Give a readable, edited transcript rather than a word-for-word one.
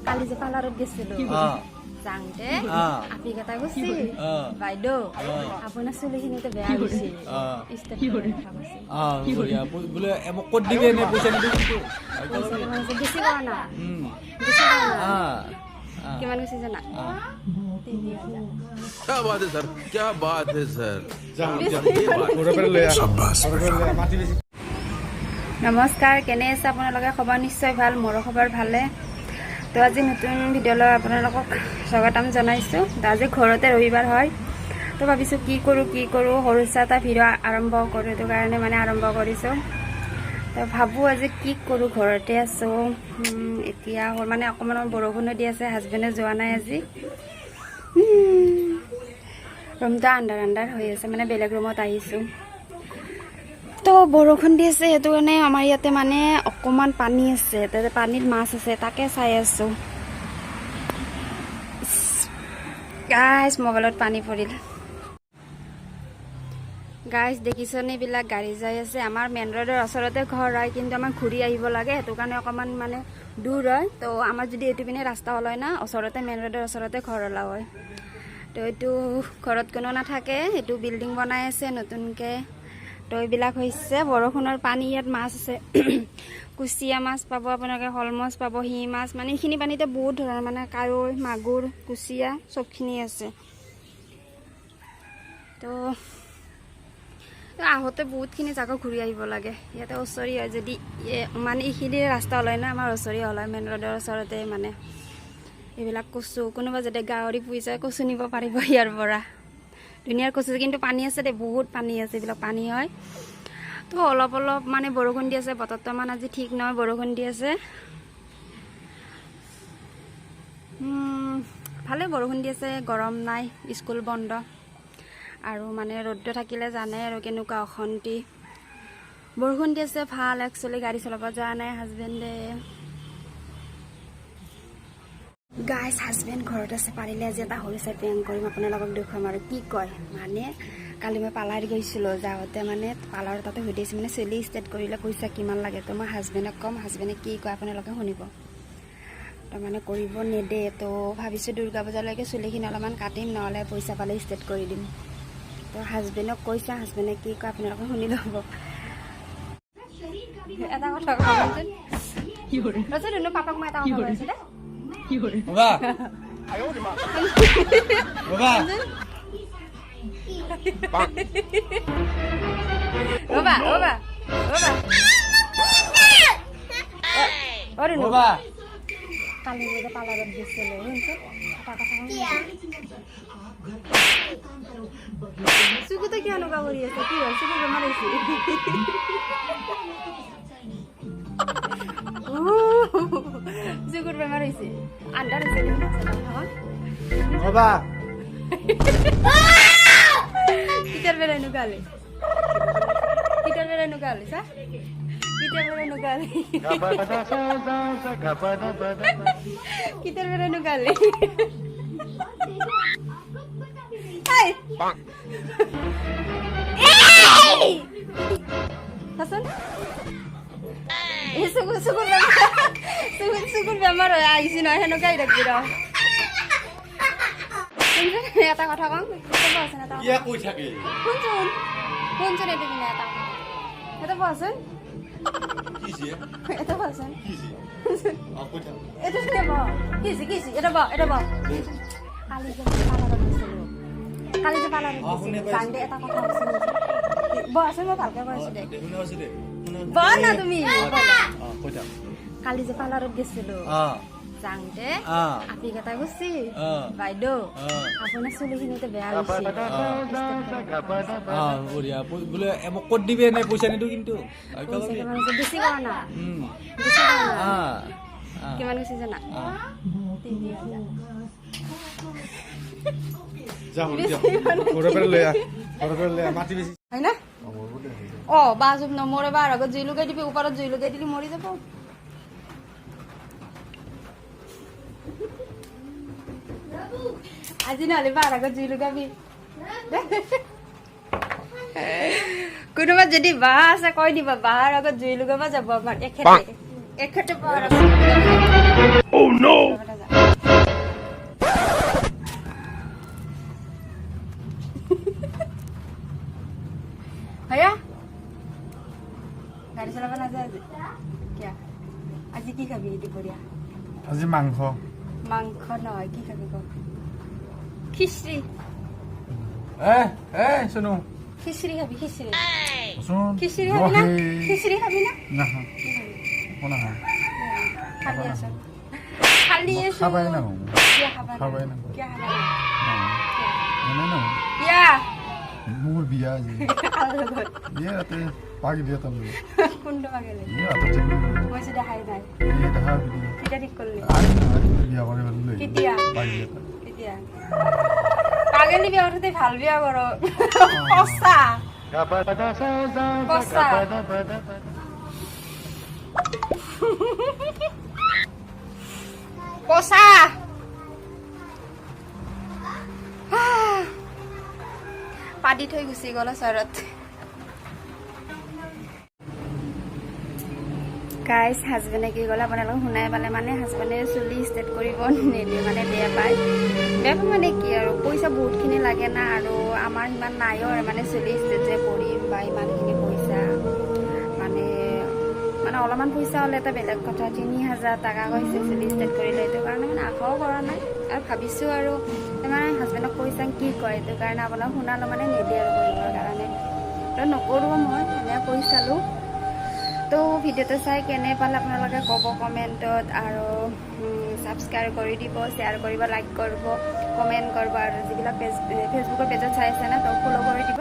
কালি যে পাৰ্লাৰত গৈছিলো যাওঁতে আপি কেইটা গৈছে বাইদেউ আপোনাৰ চুলিখিনিতো বেয়া হৈছে বেছি কৰা না কিমান গৈছে জানা क्या बात है सर क्या बात है सर নমস্কাৰ কেনে আছে আপোনালোকে খবৰ নিশ্চয় ভাল মোৰো খবৰ ভালে তো আজি নতুন ভিডিঅ' লৈ আপোনালোকক স্বাগতম জনাইছোঁ তো আজি ঘৰতে ৰবিবাৰ হয় তো ভাবিছোঁ কি কৰোঁ সৰু এটা ভিডিঅ' আৰম্ভ কৰোঁ সেইটো কাৰণে মানে আৰম্ভ কৰিছোঁ তো ভাবোঁ আজি কি কৰোঁ ঘৰতে আছোঁ এতিয়া মানে অকণমান বৰষুণো দি আছে হাজবেণ্ডে যোৱা নাই আজি ৰুমটো আন্ধাৰ হৈ আছে মানে বেলেগ ৰুমত আহিছোঁ তো বৰষুণ দি আছে সেইটো কাৰণে আমাৰ ইয়াতে মানে অকণমান পানী আছে তাতে পানীত মাছ আছে তাকে চাই আছোঁ গাইজ মোবাইলত পানী পৰিল গাইজ দেখিছেনে এইবিলাক গাড়ী যাই আছে আমাৰ মেইন ৰোডৰ ওচৰতে ঘৰ হয় কিন্তু আমাৰ ঘূৰি আহিব লাগে সেইটো কাৰণে অকণমান মানে দূৰ হয় তো আমাৰ যদি এইটো পিনে ৰাস্তা হ'ল হয় না ওচৰতে মেইন ৰোডৰ ওচৰতে ঘৰ ওলা হয় তো এইটো ঘৰত কোনো নাথাকে এইটো বিল্ডিং বনাই আছে নতুনকৈ তো এইবিলাক হৈছে বৰষুণৰ পানী ইয়াত মাছ আছে কুচিয়া মাছ পাব আপোনালোকে শল মাছ পাব শিঙি মাছ মানে এইখিনি পানীতে বহুত ধৰণৰ মানে কাৱৈ মাগুৰ কুচিয়া চবখিনি আছে তো আহোঁতে বহুতখিনি জাগা ঘূৰি আহিব লাগে ইয়াতে ওচৰী হয় যদি মানে এইখিনি ৰাস্তা ওলাই না আমাৰ ওচৰী ওলাই মেইন ৰোডৰ ওচৰতে মানে এইবিলাক কচু কোনোবা যদি গাহৰি পুহি যায় কচু নিব পাৰিব ইয়াৰ পৰা ধুনীয়াৰ কচু কিন্তু পানী আছে দে বহুত পানী আছে এইবিলাক পানী হয় তো অলপ মানে বৰষুণ দি আছে বতৰটো মানে আজি ঠিক নহয় বৰষুণ দি আছে ভালে বৰষুণ দি আছে গৰম নাই স্কুল বন্ধ আৰু মানে ৰ'দ থাকিলে জানে আৰু কেনেকুৱা অশান্তি বৰষুণ দি আছে ভাল একচুৱেলি গাড়ী চলাব যোৱা নাই হাজবেণ্ডে গাইজ হাজবেণ্ড ঘৰত আছে পাৰিলে আজি এটা সৰু চাই প্ৰেং কৰিম আপোনালোকক দেখুৱাম আৰু কি কয় মানে কালি মই পাৰ্লাৰ গৈছিলোঁ যাওঁতে মানে পাৰ্লাৰৰ তাতে সুধিছোঁ মানে চুলি ষ্টেট কৰিলে পইচা কিমান লাগে তো মই হাজবেণ্ডক ক'ম হাজবেণ্ডে কি কয় আপোনালোকে শুনিব তো মানে কৰিব নেদে তো ভাবিছোঁ দুৰ্গা পূজালৈকে চুলিখিনি অলপমান কাটিম নহ'লে পইচা পালে ষ্টেট কৰি দিম তো হাজবেণ্ডক কৈছে হাজবেণ্ডে কি কয় আপোনালোকে শুনি ল'ব এটা কথা ক'বচোন পাপাক মই এটা কথা কৈ আছোঁ দে Baba. Baba. Baba. Kali ini pahlawan besar loh, suku tuh kian nuka beri ya, suku bermana sih? Suku bermana sih? Anda di sini kan? Baba. Kita beri nukali, sah? Kita beri nukali. Kita beri nukali. Hai. Hey. Hasan. Sugun বেমাৰ হৈ আহিছে নহয় সেনেকুৱাই দেখিব এটা কথা কওঁ কৈ থাকে শুনচোন এইটো কিনে এটা এটা বচোন এটা বচোন এইটো কিছি এটা কালি যে পাৰ্লাৰত গৈছিলোঁ জানদে এটা কথা কৈছিল বচোন মই ভালকৈ কৈছোঁ দে বল না তুমি কালি যে পাৰ্লাৰত গৈছিলোঁ যাওঁতে আপি কেইটা গৈছে বাইদেউ আপোনাৰ চুলিখিনিতো বেয়া হৈছে ক'ত দিবি এনে পইচা নিদিওঁ কিন্তু বেছি কৰা না কিমান গৈছে জানা 3,000 হয় না বাজুব নমৰে বা আগত জুই লগাই দিবি ওপৰত জুই লগাই দিলি মৰি যাব আজি নহ'লে বাৰ আগত জুই লগাবি কোনোবা যদি বাহ আছে কৈ দিবা বাহাৰ আগত জুই লগাব যাব আমাৰ এখেতে পাহাৰ আছে আজি কি খাবি দুপৰীয়া আজি মাংস মাংস নহয় কি খাবি ক খিচৰি শুনো খিচৰি খাবি খিচৰি শুন খিচৰি খাবি না খিচৰি খাবি না নাহা কোনা হা খালি আছ খালি আছ খাবাই না কিয় খাবা খাবাই না কিয় খাবা না না কিয় মোৰ বিয়া আজি ইয়াতে পাগি দিয়া তুমি কোনটো পাগেলে ইয়াতে মই যদি দেখাই নাই এই দেখা বিয়া কেতিয়া ঠিক কৰিলি বিয়া কৰে বলে কেতিয়া পাগি দিয়া কেতিয়া পাগেলি বিয়া কৰোঁতে ভাল বিয়া কৰ সঁচা সঁচা পচা পাদি থৈ গুচি গ'ল চৰত গাইজ হাজবেণ্ডে কি ক'লে আপোনালোকে শুনাই পালে মানে হাজবেণ্ডে চুলি ষ্টেট কৰিব নিদিয়ে মানে বেয়া পায় মানে কি আৰু পইচা বহুতখিনি লাগে না আৰু আমাৰ ইমান নাইও আৰু মানে চুলি ষ্টেট যে কৰিম বা ইমানখিনি পইচা মানে অলপমান পইচা হ'লে এটা বেলেগ কথা ৩,০০০ টকা কৈছে চুলি ষ্টেট কৰিলে এইটো কাৰণে মানে আশাও কৰা নাই আৰু ভাবিছোঁ আৰু মানে হাজবেণ্ডক পইচা কি কয় এইটো কাৰণে আপোনাক শুনালোঁ মানে নিদিয়ে আৰু কৰিবৰ কাৰণে তো নকৰোঁ মই এনে কৈ চালোঁ তো ভিডিঅ'টো চাই কেনে পালে আপোনালোকে ক'ব কমেণ্টত আৰু ছাবস্ক্ৰাইব কৰি দিব শ্বেয়াৰ কৰিব লাইক কৰিব কমেণ্ট কৰিব আৰু যিবিলাক ফেচবুকৰ পেজত চাই আছে না তো ফ'ল' কৰি দিব